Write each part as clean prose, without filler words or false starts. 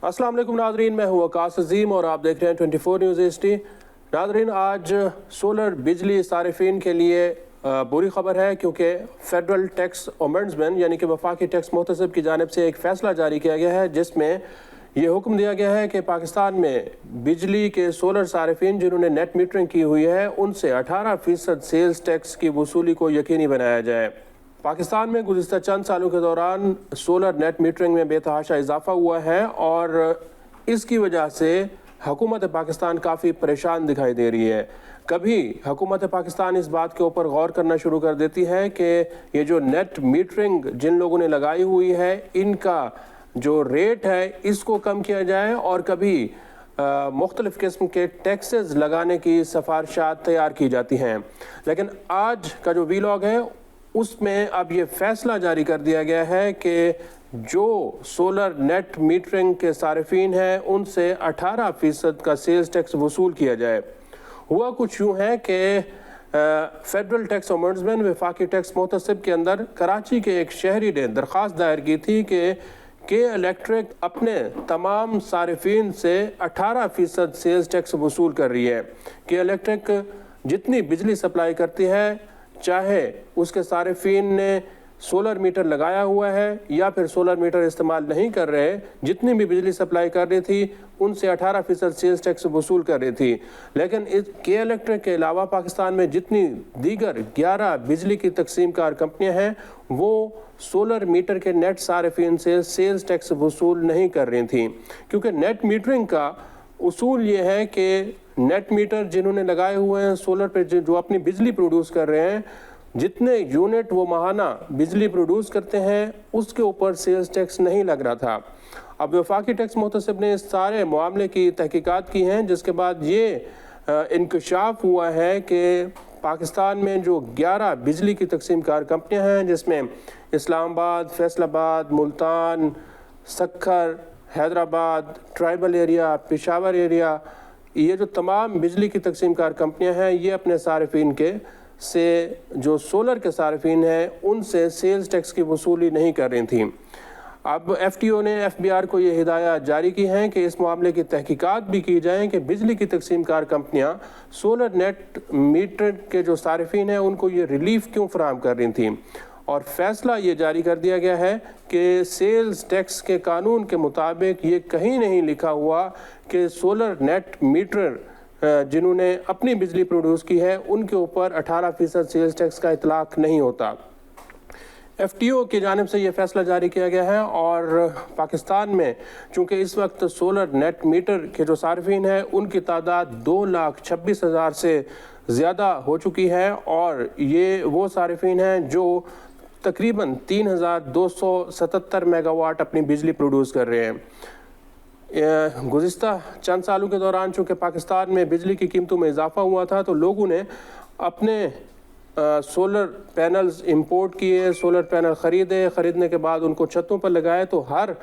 अस्सलाम वालेकुम नाजरीन, मैं हूँ वकास अजीम और आप देख रहे हैं 24 न्यूज़ HD। नाजरीन, आज सोलर बिजली सारिफिन के लिए बुरी खबर है, क्योंकि फेडरल टैक्स ओम्बड्समैन यानी कि वफाकी टैक्स मुहतसिब की जानिब से एक फ़ैसला जारी किया गया है, जिसमें ये हुक्म दिया गया है कि पाकिस्तान में बिजली के सोलर सारिफिन जिन्होंने नेट मीटरिंग की हुई है उनसे 18% सेल्स टैक्स की वसूली को यकीनी बनाया जाए। पाकिस्तान में गुज़िश्ता चंद सालों के दौरान सोलर नेट मीटरिंग में बेतहाशा इजाफा हुआ है और इसकी वजह से हुकूमत पाकिस्तान काफ़ी परेशान दिखाई दे रही है। कभी हुकूमत पाकिस्तान इस बात के ऊपर गौर करना शुरू कर देती है कि ये जो नेट मीटरिंग जिन लोगों ने लगाई हुई है इनका जो रेट है इसको कम किया जाए, और कभी मुख्तलिफ़ किस्म के टैक्सेस लगाने की सिफारिशात तैयार की जाती हैं। लेकिन आज का जो वीलॉग है उसमें अब ये फ़ैसला जारी कर दिया गया है कि जो सोलर नेट मीटरिंग के सारिफिन हैं उनसे 18% का सेल्स टैक्स वसूल किया जाए। हुआ कुछ यूँ है कि फेडरल टैक्स ओम्बड्समैन वफाकी टैक्स मुहतसिब के अंदर कराची के एक शहरी ने दरख्वास्त दायर की थी कि इलेक्ट्रिक अपने तमाम सारिफिन से 18% सेल्स टैक्स वसूल कर रही है। इलेक्ट्रिक जितनी बिजली सप्लाई करती है, चाहे उसके सारिफिन ने सोलर मीटर लगाया हुआ है या फिर सोलर मीटर इस्तेमाल नहीं कर रहे, जितनी भी बिजली सप्लाई कर रही थी उनसे 18% सेल्स टैक्स वसूल कर रही थी। लेकिन इलेक्ट्रिक के अलावा पाकिस्तान में जितनी दीगर 11 बिजली की तकसीम कार कंपनियाँ हैं वो सोलर मीटर के नेट सारिफिन से सेल्स टैक्स वसूल नहीं कर रही थी, क्योंकि नेट मीटरिंग का उसूल ये है कि नेट मीटर जिन्होंने लगाए हुए हैं सोलर पे जो अपनी बिजली प्रोड्यूस कर रहे हैं, जितने यूनिट वो माहाना बिजली प्रोड्यूस करते हैं उसके ऊपर सेल्स टैक्स नहीं लग रहा था। अब वफाकी टैक्स मुहतसिब ने इस सारे मामले की तहकीकात की हैं, जिसके बाद ये इंकशाफ हुआ है कि पाकिस्तान में जो 11 बिजली की तकसीम कार कंपनियाँ हैं, जिसमें Islamabad, Faisalabad, Multan, Sukkur, Hyderabad, tribal area, Peshawar area, ये जो तमाम बिजली की तकसीम कार कंपनियाँ हैं ये अपने सारिफिन के से जो सोलर के सारिफिन हैं उनसे सेल्स टैक्स की वसूली नहीं कर रही थी। अब FTO ने FBR को ये हिदायत जारी की हैं कि इस मामले की तहकीकात भी की जाए कि बिजली की तकसीम कार कंपनियाँ सोलर नेट मीटर के जो सारिफिन हैं उनको ये रिलीफ क्यों फराहम कर रही थी। और फ़ैसला ये जारी कर दिया गया है कि सेल्स टैक्स के कानून के मुताबिक ये कहीं नहीं लिखा हुआ कि सोलर नेट मीटर जिन्होंने अपनी बिजली प्रोड्यूस की है उनके ऊपर 18% सेल्स टैक्स का इतलाक नहीं होता। FTO की जानिब से ये फ़ैसला जारी किया गया है, और पाकिस्तान में चूँकि इस वक्त सोलर नेट मीटर के जो सारिफिन हैं उनकी तादाद 2,26,000 से ज़्यादा हो चुकी है, और ये वो सारिफिन हैं जो तकरीबन 3,277 मेगावाट अपनी बिजली प्रोड्यूस कर रहे हैं। गुज़िश्ता चंद सालों के दौरान चूँकि पाकिस्तान में बिजली की कीमतों में इजाफा हुआ था तो लोगों ने अपने सोलर पैनल्स इंपोर्ट किए, सोलर पैनल ख़रीदने के बाद उनको छतों पर लगाए, तो हर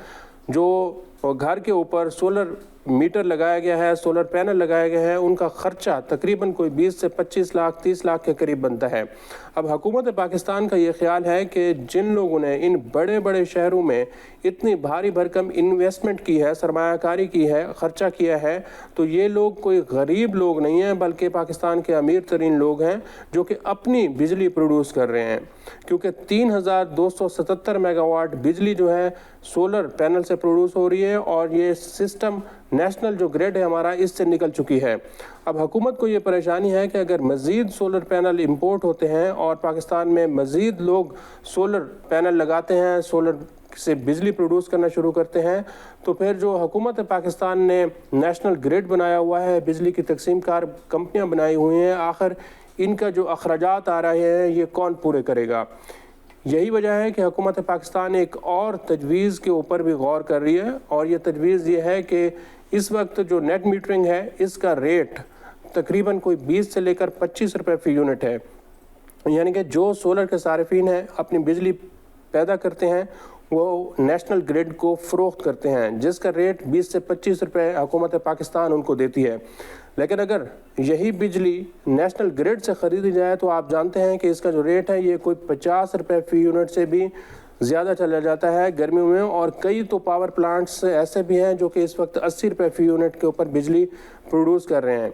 जो घर के ऊपर सोलर मीटर लगाया गया है, सोलर पैनल लगाए गए हैं, उनका ख़र्चा तकरीबन कोई 20 से 25 लाख 30 लाख के करीब बनता है। अब हुकूमत पाकिस्तान का ये ख्याल है कि जिन लोगों ने इन बड़े बड़े शहरों में इतनी भारी भरकम इन्वेस्टमेंट की है, सरमायाकारी की है, ख़र्चा किया है, तो ये लोग कोई गरीब लोग नहीं हैं बल्कि पाकिस्तान के अमीर तरीन लोग हैं जो कि अपनी बिजली प्रोड्यूस कर रहे हैं। क्योंकि 3,277 मेगावाट बिजली जो है सोलर पैनल से प्रोड्यूस हो रही है, और ये सिस्टम नेशनल जो ग्रिड है हमारा इससे निकल चुकी है। अब हुकूमत को ये परेशानी है कि अगर मज़ीद सोलर पैनल इंपोर्ट होते हैं और पाकिस्तान में मज़ीद लोग सोलर पैनल लगाते हैं, सोलर से बिजली प्रोड्यूस करना शुरू करते हैं, तो फिर जो हुकूमत पाकिस्तान ने नेशनल ग्रिड बनाया हुआ है, बिजली की तकसीम कार कंपनियाँ बनाई हुई हैं, आखिर इनका जो अखराजात आ रहे हैं ये कौन पूरे करेगा। यही वजह है कि हुकूमत पाकिस्तान एक और तजवीज़ के ऊपर भी गौर कर रही है, और ये तजवीज़ ये है कि इस वक्त जो नेट मीटरिंग है इसका रेट तकरीबन कोई 20 से लेकर 25 रुपये फ़ी यूनिट है। यानी कि जो सोलर के सारिफिन हैं अपनी बिजली पैदा करते हैं वो नेशनल ग्रिड को फ़रोख्त करते हैं, जिसका रेट 20 से 25 रुपये हुकूमत पाकिस्तान उनको देती है। लेकिन अगर यही बिजली नेशनल ग्रिड से ख़रीदी जाए तो आप जानते हैं कि इसका जो रेट है ये कोई 50 रुपये फ़ी यूनिट से भी زیادہ چلا جاتا ہے گرمیوں میں، اور کئی تو پاور پلانٹس ایسے بھی ہیں جو کہ اس وقت 80 روپے فی یونٹ کے اوپر بجلی پروڈیوس کر رہے ہیں۔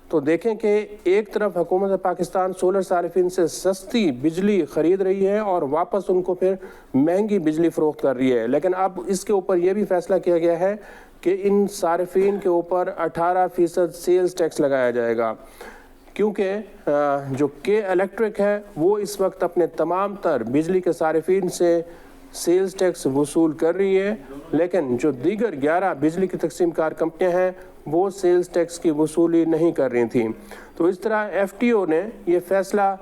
تو دیکھیں کہ ایک طرف حکومت پاکستان سولر صارفین سے سستی بجلی خرید رہی ہے اور واپس ان کو پھر مہنگی بجلی فروخت کر رہی ہے، لیکن اب اس کے اوپر یہ بھی فیصلہ کیا گیا ہے کہ ان صارفین کے اوپر 18% سیلز ٹیکس لگایا جائے گا، کیونکہ جو کے الیکٹرک ہے وہ اس وقت اپنے تمام تر بجلی کے صارفین سے سیلز ٹیکس وصول کر رہی ہے، لیکن جو دیگر 11 بجلی کی تقسیم کار کمپنیاں ہیں وہ سیلز ٹیکس کی وصولی نہیں کر رہی تھیں۔ تو اس طرح ایف ٹی او نے یہ فیصلہ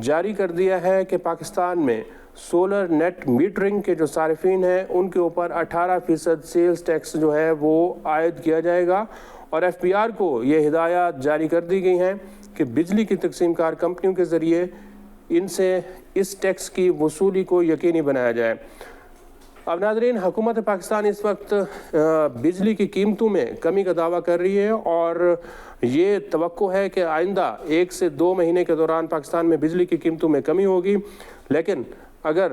جاری کر دیا ہے کہ پاکستان میں سولر نیٹ میٹرنگ کے جو صارفین ہیں ان کے اوپر 18% سیلز ٹیکس جو ہے وہ عائد کیا جائے گا، اور ایف پی آر کو یہ ہدایات جاری کر دی گئی ہیں کہ بجلی کی تقسیم کار کمپنیوں کے ذریعے ان سے اس ٹیکس کی وصولی کو یقینی بنایا جائے۔ اب ناظرین، حکومت پاکستان اس وقت بجلی کی قیمتوں میں کمی کا دعویٰ کر رہی ہے، اور یہ توقع ہے کہ آئندہ 1 سے 2 مہینے کے دوران پاکستان میں بجلی کی قیمتوں میں کمی ہوگی، لیکن اگر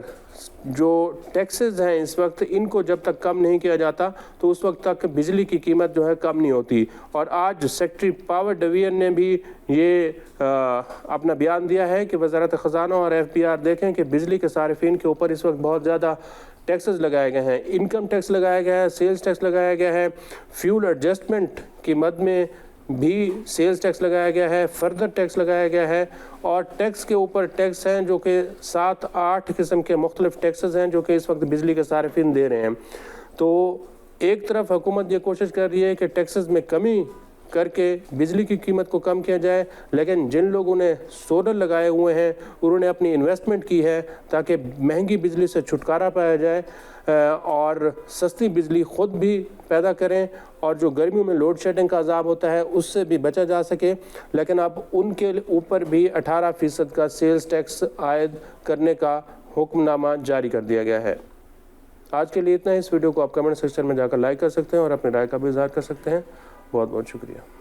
جو ٹیکسز ہیں اس وقت ان کو جب تک کم نہیں کیا جاتا تو اس وقت تک بجلی کی قیمت جو ہے کم نہیں ہوتی۔ اور آج سیکٹری پاور ڈویژن نے بھی یہ اپنا بیان دیا ہے کہ وزارت خزانہ اور ایف پی آر دیکھیں کہ بجلی کے صارفین کے اوپر اس وقت بہت زیادہ ٹیکسز لگائے گئے ہیں، انکم ٹیکس لگایا گیا ہے، سیلز ٹیکس لگایا گیا ہے، فیول ایڈجسٹمنٹ کی مد میں بھی سیلز ٹیکس لگایا گیا ہے، فردر ٹیکس لگایا گیا ہے، اور ٹیکس کے اوپر ٹیکس ہیں جو کہ 7-8 قسم کے مختلف ٹیکسز ہیں جو کہ اس وقت بجلی کے صارفین دے رہے ہیں۔ تو ایک طرف حکومت یہ کوشش کر رہی ہے کہ ٹیکسز میں کمی کر کے بجلی کی قیمت کو کم کیا جائے، لیکن جن لوگوں نے سولر لگائے ہوئے ہیں انہوں نے اپنی انویسٹمنٹ کی ہے تاکہ مہنگی بجلی سے چھٹکارا پایا جائے اور سستی بجلی خود بھی پیدا کریں، اور جو گرمیوں میں لوڈ شیڈنگ کا عذاب ہوتا ہے اس سے بھی بچا جا سکے، لیکن اب ان کے اوپر بھی 18% کا سیلز ٹیکس عائد کرنے کا حکم نامہ جاری کر دیا گیا ہے۔ آج کے لیے اتنا ہی۔ اس ویڈیو کو آپ کمنٹ سیکشن میں جا کر لائک کر سکتے ہیں اور اپنی رائے کا بھی اظہار کر سکتے ہیں۔ بہت بہت شکریہ۔